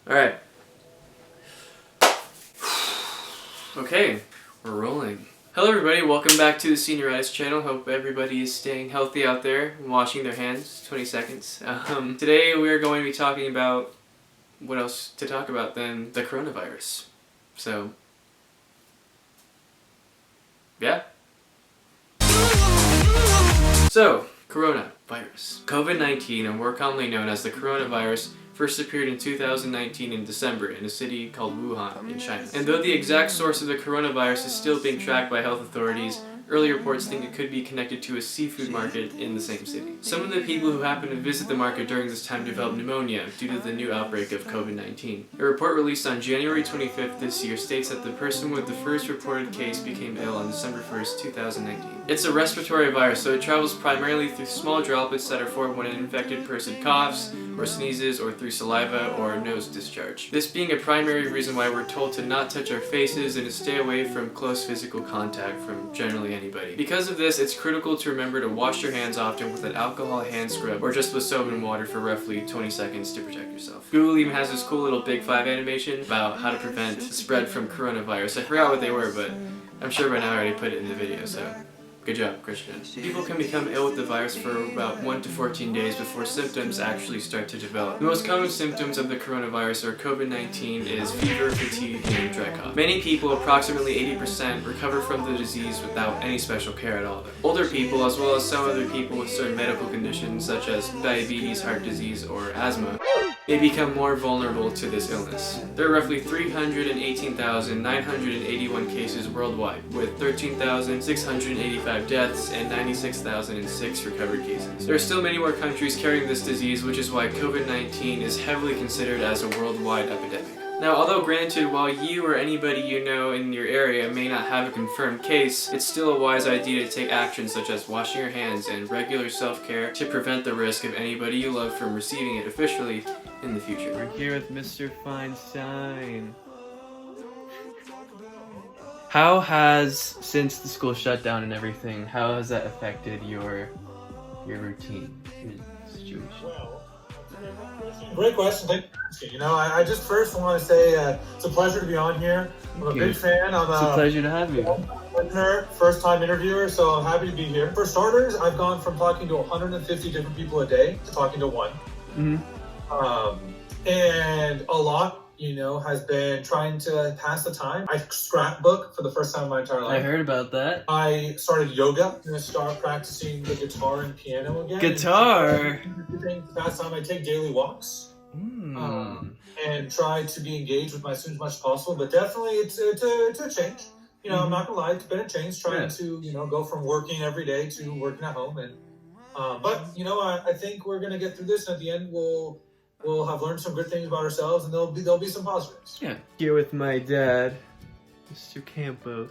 Alright. Okay, we're rolling. Hello everybody, welcome back to the Senioritis channel. Hope everybody is staying healthy out there and washing their hands. 20 seconds. Today we are going to be talking about what else to talk about than the coronavirus. So, yeah. So, coronavirus. COVID-19, and more commonly known as the coronavirus, first appeared in 2019 in December in a city called Wuhan in China. And though the exact source of the coronavirus is still being tracked by health authorities, early reports think it could be connected to a seafood market in the same city. Some of the people who happened to visit the market during this time developed pneumonia due to the new outbreak of COVID-19. A report released on January 25th this year states that the person with the first reported case became ill on December 1st, 2019. It's a respiratory virus, so it travels primarily through small droplets that are formed when an infected person coughs or sneezes, or through saliva or nose discharge. This being a primary reason why we're told to not touch our faces and to stay away from close physical contact from generally anybody. Because of this, it's critical to remember to wash your hands often with an alcohol hand scrub or just with soap and water for roughly 20 seconds to protect yourself. Google even has this cool little Big 5 animation about how to prevent spread from coronavirus. I forgot what they were, but I'm sure by now I already put it in the video, so good job, Christian. People can become ill with the virus for about 1 to 14 days before symptoms actually start to develop. The most common symptoms of the coronavirus or COVID-19 is fever, fatigue, and dry cough. Many people, approximately 80%, recover from the disease without any special care at all. Older people, as well as some other people with certain medical conditions such as diabetes, heart disease, or asthma, may become more vulnerable to this illness. There are roughly 318,981 cases worldwide, with 13,685 deaths and 96,006 recovered cases. There are still many more countries carrying this disease, which is why COVID-19 is heavily considered as a worldwide epidemic. Now, although granted, while you or anybody you know in your area may not have a confirmed case, it's still a wise idea to take actions such as washing your hands and regular self-care to prevent the risk of anybody you love from receiving it officially in the future. We're here with Mr. Feinstein. How has, since the school shut down and everything, how has that affected your routine, your situation? Well, great question. Thank you. You know, I just first want to say it's a pleasure to be on here. I'm a big fan. It's a pleasure to have you. First time interviewer, so I'm happy to be here. For starters, I've gone from talking to 150 different people a day to talking to one. Mm-hmm. And a lot, you know, has been trying to pass the time. I scrapbook for the first time in my entire life. I heard about that. I started yoga. I'm going to start practicing the guitar and piano again. Guitar? Past time I take daily walks. And try to be engaged with my students as much as possible. But definitely it's a change. You know, I'm not going to lie, it's been a change trying to, you know, go from working every day to working at home. And but, you know, I think we're going to get through this, and at the end we'll have learned some good things about ourselves, and there'll be some positives. Yeah. Here with my dad, Mr. Campos.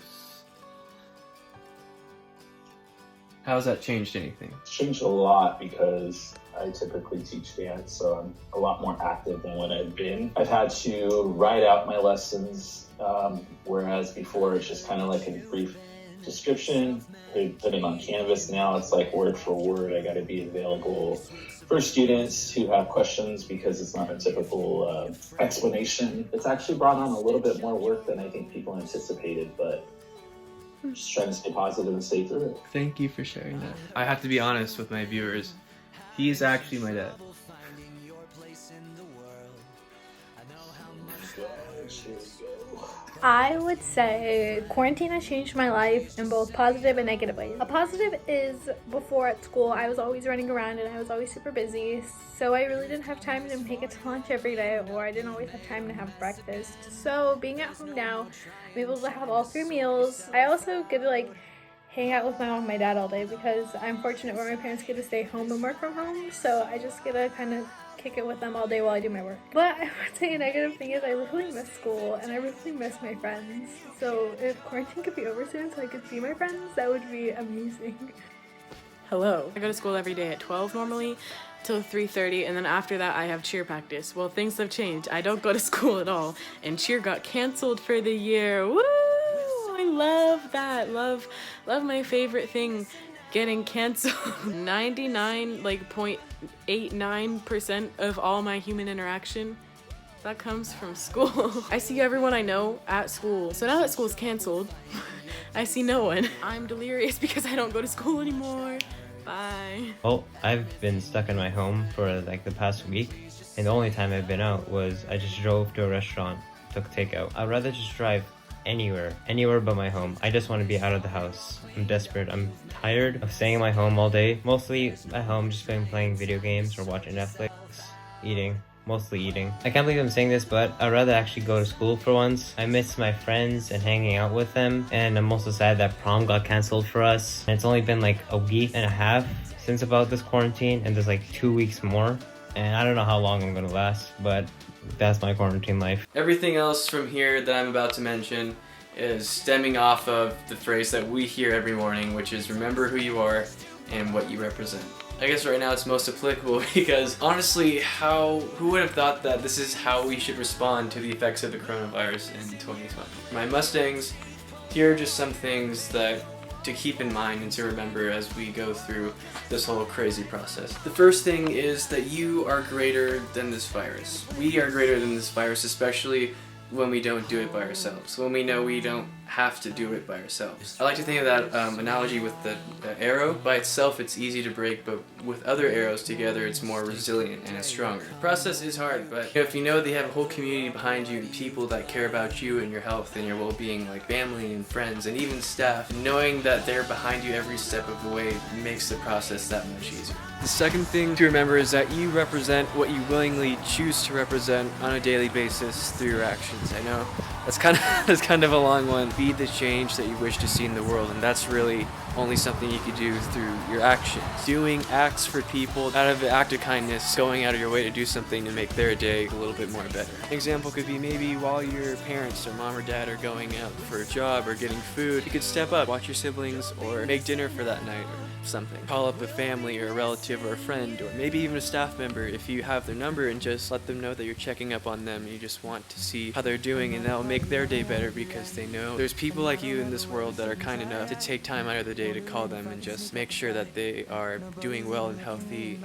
How's that changed anything? It's changed a lot because I typically teach dance, so I'm a lot more active than what I've been. I've had to write out my lessons, whereas before it's just kind of like a brief description, put it on Canvas. Now it's like word for word. I got to be available for students who have questions because it's not a typical explanation. It's actually brought on a little bit more work than I think people anticipated, but just trying to stay positive and stay through it. Thank you for sharing that. I have to be honest with my viewers. He's actually my dad. I would say quarantine has changed my life in both positive and negative ways. A positive is before at school, I was always running around and I was always super busy. So I really didn't have time to make it to lunch every day, or I didn't always have time to have breakfast. So being at home now, I'm able to have all 3 meals. I also get to hang out with my mom and my dad all day because I'm fortunate where my parents get to stay home and work from home. So I just get to kind of kick it with them all day while I do my work. But I would say a negative thing is I really miss school and I really miss my friends. So if quarantine could be over soon so I could see my friends, that would be amazing. Hello. I go to school every day at 12 normally till 3:30, and then after that I have cheer practice. Well, things have changed. I don't go to school at all, and cheer got canceled for the year. Woo! I love that. Love my favorite thing. Getting canceled. 99.89% of all my human interaction That comes from school. I see everyone I know at school. So now that school's canceled, I see no one. I'm delirious because I don't go to school anymore. Bye. Well, I've been stuck in my home for like the past week, and the only time I've been out was I just drove to a restaurant, took takeout. I'd rather just drive anywhere but my home. I just want to be out of the house. I'm desperate. I'm tired of staying in my home all day, mostly at home, just playing video games or watching Netflix, mostly eating. I can't believe I'm saying this, but I'd rather actually go to school for once. I miss my friends and hanging out with them, and I'm also sad that prom got canceled for us. And it's only been like a week and a half since about this quarantine, and there's like 2 weeks more. And I don't know how long I'm gonna last, but that's my quarantine life. Everything else from here that I'm about to mention is stemming off of the phrase that we hear every morning, which is remember who you are and what you represent. I guess right now it's most applicable because honestly, who would have thought that this is how we should respond to the effects of the coronavirus in 2020? My Mustangs, here are just some things that to keep in mind and to remember as we go through this whole crazy process. The first thing is that you are greater than this virus. We are greater than this virus, especially when we don't do it by ourselves, when we know we don't have to do it by ourselves. I like to think of that analogy with the arrow. By itself it's easy to break, but with other arrows together it's more resilient and it's stronger. The process is hard, but if you know they have a whole community behind you, people that care about you and your health and your well-being, like family and friends and even staff, knowing that they're behind you every step of the way makes the process that much easier. The second thing to remember is that you represent what you willingly choose to represent on a daily basis through your actions. I know that's kind of a long one. Be the change that you wish to see in the world, and that's really only something you can do through your actions. Doing acts for people out of the act of kindness, going out of your way to do something to make their day a little bit more better. An example could be maybe while your parents or mom or dad are going out for a job or getting food, you could step up, watch your siblings, or make dinner for that night or something. Call up a family or a relative or a friend, or maybe even a staff member if you have their number, and just let them know that you're checking up on them and you just want to see how they're doing, and that'll make their day better because they know there's people like you in this world that are kind enough to take time out of the day to call them and just make sure that they are doing well and healthy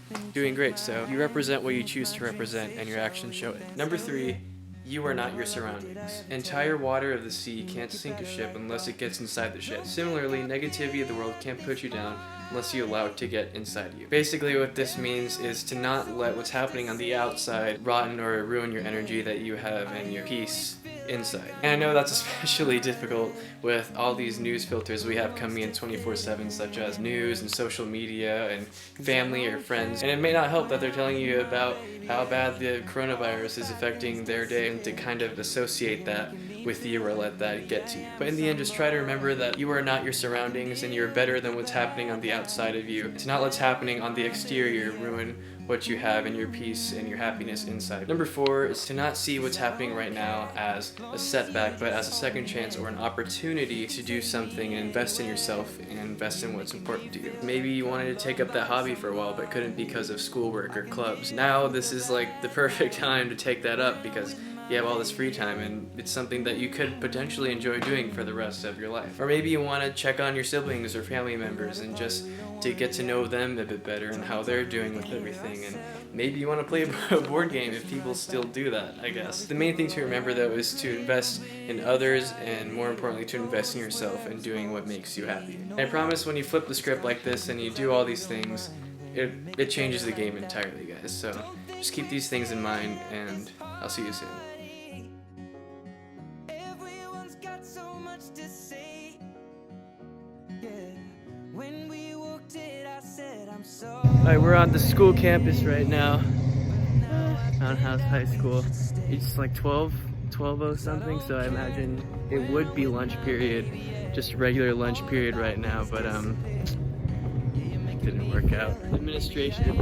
and doing great. So you represent what you choose to represent and your actions show it. Number 3, you are not your surroundings. Entire water of the sea can't sink a ship unless it gets inside the ship. Similarly, negativity of the world can't put you down unless you allow it to get inside you. Basically what this means is to not let what's happening on the outside rotten or ruin your energy that you have and your peace inside. And I know that's especially difficult with all these news filters we have coming in 24/7, such as news and social media and family or friends. And it may not help that they're telling you about how bad the coronavirus is affecting their day and to kind of associate that with you or let that get to you. But in the end, just try to remember that you are not your surroundings and you're better than what's happening on the outside of you. To not let what's happening on the exterior ruin what you have and your peace and your happiness inside. Number 4 is to not see what's happening right now as a setback, but as a second chance or an opportunity to do something and invest in yourself and invest in what's important to you. Maybe you wanted to take up that hobby for a while but couldn't because of schoolwork or clubs. Now this is like the perfect time to take that up because you have all this free time and it's something that you could potentially enjoy doing for the rest of your life. Or maybe you want to check on your siblings or family members and just to get to know them a bit better and how they're doing with everything. And maybe you want to play a board game if people still do that, I guess. The main thing to remember though is to invest in others and more importantly to invest in yourself and doing what makes you happy. And I promise when you flip the script like this and you do all these things, it changes the game entirely, guys. So just keep these things in mind and I'll see you soon. Alright, we're on the school campus right now. Townhouse High School. It's like 12:00 something, so I imagine it would be lunch period, just regular lunch period right now, but didn't work out. Administration.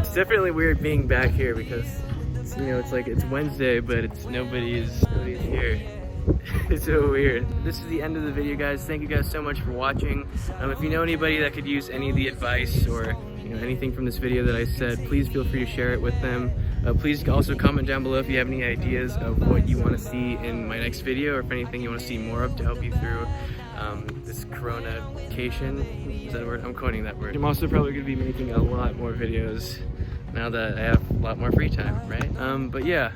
It's definitely weird being back here because it's like it's Wednesday, but nobody's here. It's so weird. This is the end of the video, guys. Thank you guys so much for watching. If you know anybody that could use any of the advice or anything from this video that I said, please feel free to share it with them. Please also comment down below if you have any ideas of what you want to see in my next video or if anything you want to see more of to help you through this Corona-itis. Is that a word? I'm quoting that word. I'm also probably going to be making a lot more videos now that I have a lot more free time, right? But yeah,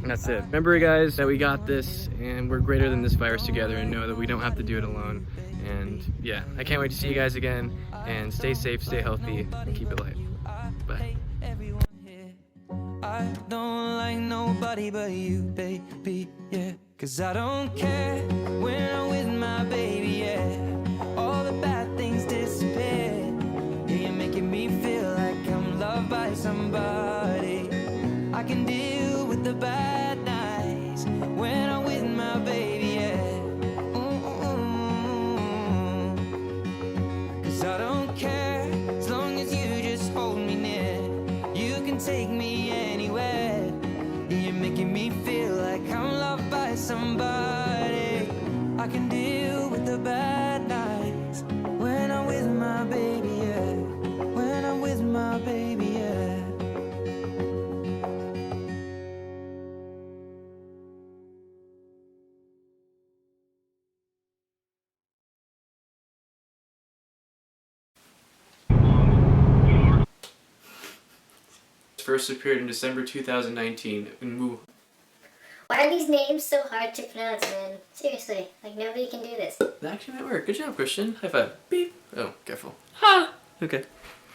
that's it. Remember guys that we got this and we're greater than this virus together, and know that we don't have to do it alone. And yeah, I can't wait to see you guys again, and stay safe, stay healthy, and keep it light. Bye. I don't like nobody but you, baby, yeah. Cause I don't care when I'm with my baby, yeah. All the bad things disappear. Yeah, you're making me feel like I'm loved by somebody. I can deal with the bad nights when I'm with my baby, yeah. Cause I don't care as long as you just hold me near. You can take me anywhere. You're making me feel like I'm loved by somebody. I can deal with the bad nights when I'm with my baby, yeah. When I'm with my baby, yeah. First appeared in December 2019 in Wuhan. Why are these names so hard to pronounce, man? Seriously, like nobody can do this. That actually might work. Good job, Christian. High five. Beep. Oh, careful. Ha! Okay.